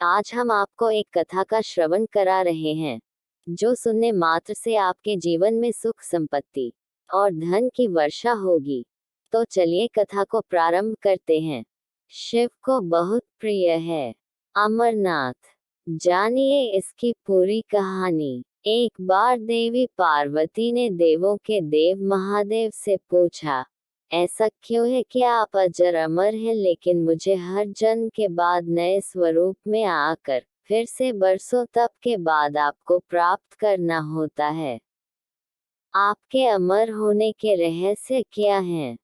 आज हम आपको एक कथा का श्रवण करा रहे हैं जो सुनने मात्र से आपके जीवन में सुख संपत्ति और धन की वर्षा होगी। तो चलिए कथा को प्रारंभ करते हैं। शिव को बहुत प्रिय है अमरनाथ। जानिए इसकी पूरी कहानी। एक बार देवी पार्वती ने देवों के देव महादेव से पूछा, ऐसा क्यों है कि आप अजर अमर हैं लेकिन मुझे हर जन्म के बाद नए स्वरूप में आकर फिर से बरसों तप के बाद आपको प्राप्त करना होता है। आपके अमर होने के रहस्य क्या हैं?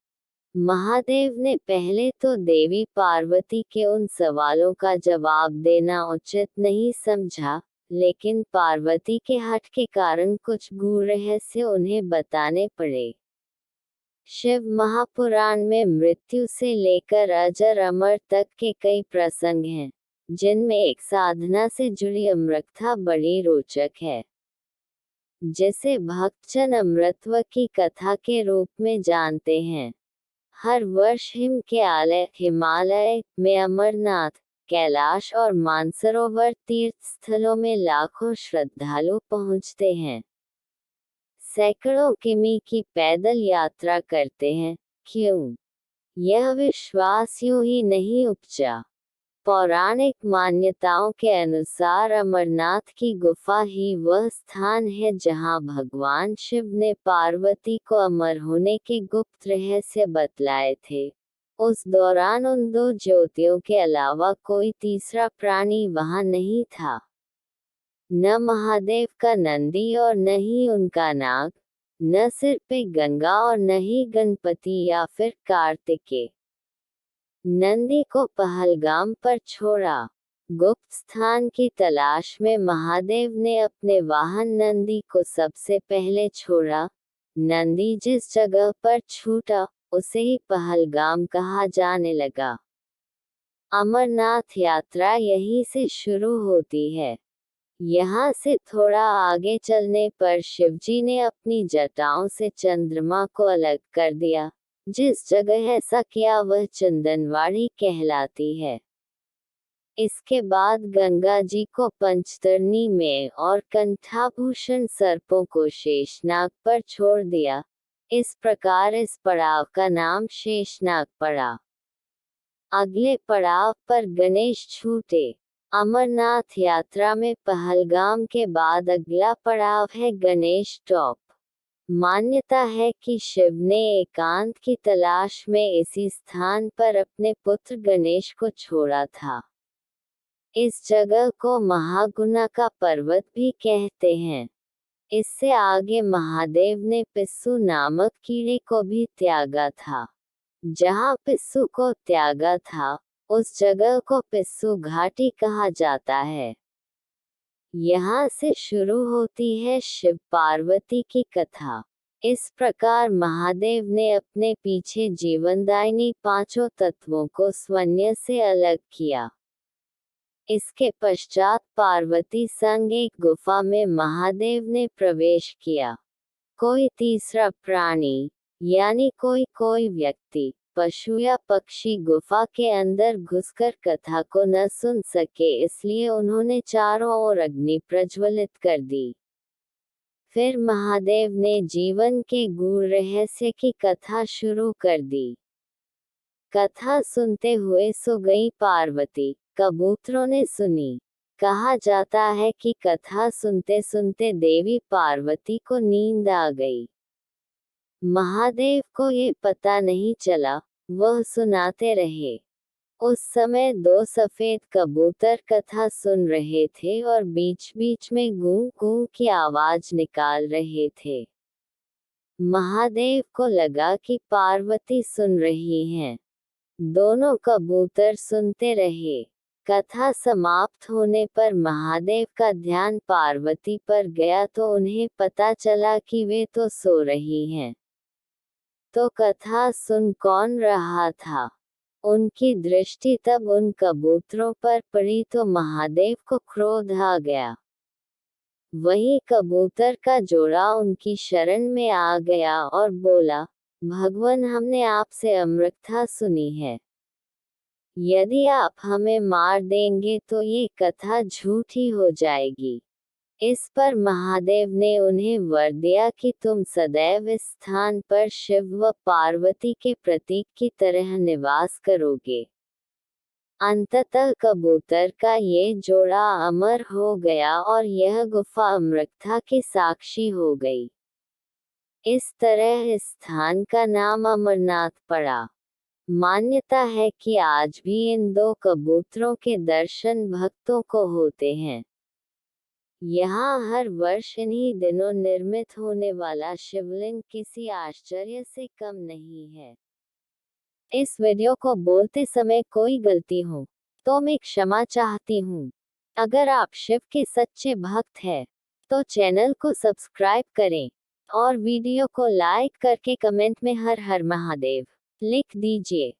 महादेव ने पहले तो देवी पार्वती के उन सवालों का जवाब देना उचित नहीं समझा, लेकिन पार्वती के हठ के कारण कुछ गूढ़ रहस्य उन्हें बताने पड़े। शिव महापुराण में मृत्यु से लेकर अजर अमर तक के कई प्रसंग हैं, जिनमें एक साधना से जुड़ी अमृतकथा बड़ी रोचक है, जिसे भक्तजन अमृतत्व की कथा के रूप में जानते हैं। हर वर्ष हिमालय में अमरनाथ, कैलाश और मानसरोवर तीर्थ स्थलों में लाखों श्रद्धालु पहुंचते हैं, सैकड़ों किमी की पैदल यात्रा करते हैं। क्यों? यह विश्वास यूं ही नहीं उपजा। पौराणिक मान्यताओं के अनुसार अमरनाथ की गुफा ही वह स्थान है जहां भगवान शिव ने पार्वती को अमर होने के गुप्त रहस्य बतलाए थे। उस दौरान उन दो ज्योतियों के अलावा कोई तीसरा प्राणी वहां नहीं था। न महादेव का नंदी और न ही उनका नाग, न सिर पे गंगा और न ही गणपति या फिर कार्तिकेय। नंदी को पहलगाम पर छोड़ा। गुप्त स्थान की तलाश में महादेव ने अपने वाहन नंदी को सबसे पहले छोड़ा। नंदी जिस जगह पर छूटा उसे ही पहलगाम कहा जाने लगा। अमरनाथ यात्रा यहीं से शुरू होती है। यहाँ से थोड़ा आगे चलने पर शिवजी ने अपनी जटाओं से चंद्रमा को अलग कर दिया। जिस जगह ऐसा किया वह चंदनवाड़ी कहलाती है। इसके बाद गंगा जी को पंचतरणी में और कंठाभूषण सर्पों को शेषनाग पर छोड़ दिया। इस प्रकार इस पड़ाव का नाम शेषनाग पड़ा। अगले पड़ाव पर गणेश छूटे। अमरनाथ यात्रा में पहलगाम के बाद अगला पड़ाव है गणेश टॉप। मान्यता है कि शिव ने एकांत की तलाश में इसी स्थान पर अपने पुत्र गणेश को छोड़ा था। इस जगह को महागुना का पर्वत भी कहते हैं। इससे आगे महादेव ने पिस्सू नामक कीड़े को भी त्यागा था। जहाँ पिस्सू को त्यागा था उस जगह को पिस्सू घाटी कहा जाता है। यहाँ से शुरू होती है शिव पार्वती की कथा। इस प्रकार महादेव ने अपने पीछे जीवनदायिनी पांचों तत्वों को स्वन्य से अलग किया। इसके पश्चात पार्वती संग एक गुफा में महादेव ने प्रवेश किया। कोई तीसरा प्राणी यानी कोई व्यक्ति, पशु या पक्षी गुफा के अंदर घुसकर कथा को न सुन सके, इसलिए उन्होंने चारों ओर अग्नि प्रज्वलित कर दी। फिर महादेव ने जीवन के गूढ़ रहस्य की कथा शुरू कर दी। कथा सुनते हुए सो गई पार्वती, कबूतरों ने सुनी। कहा जाता है कि कथा सुनते सुनते देवी पार्वती को नींद आ गई। महादेव को ये पता नहीं चला, वह सुनाते रहे। उस समय दो सफेद कबूतर कथा सुन रहे थे और बीच बीच में गूं गूं की आवाज निकाल रहे थे। महादेव को लगा कि पार्वती सुन रही हैं। दोनों कबूतर सुनते रहे। कथा समाप्त होने पर महादेव का ध्यान पार्वती पर गया तो उन्हें पता चला कि वे तो सो रही हैं। तो कथा सुन कौन रहा था? उनकी दृष्टि तब उन कबूतरों पर पड़ी तो महादेव को क्रोध आ गया। वही कबूतर का जोड़ा उनकी शरण में आ गया और बोला, भगवान, हमने आपसे अमृतकथा सुनी है। यदि आप हमें मार देंगे तो ये कथा झूठी हो जाएगी। इस पर महादेव ने उन्हें वर दिया कि तुम सदैव इस स्थान पर शिव व पार्वती के प्रतीक की तरह निवास करोगे। अंततः कबूतर का ये जोड़ा अमर हो गया और यह गुफा अमृता की साक्षी हो गई। इस तरह इस स्थान का नाम अमरनाथ पड़ा। मान्यता है कि आज भी इन दो कबूतरों के दर्शन भक्तों को होते हैं। यहाँ हर वर्ष इन्हीं दिनों निर्मित होने वाला शिवलिंग किसी आश्चर्य से कम नहीं है। इस वीडियो को बोलते समय कोई गलती हो तो मैं क्षमा चाहती हूँ। अगर आप शिव के सच्चे भक्त हैं तो चैनल को सब्सक्राइब करें और वीडियो को लाइक करके कमेंट में हर हर महादेव लिख दीजिए।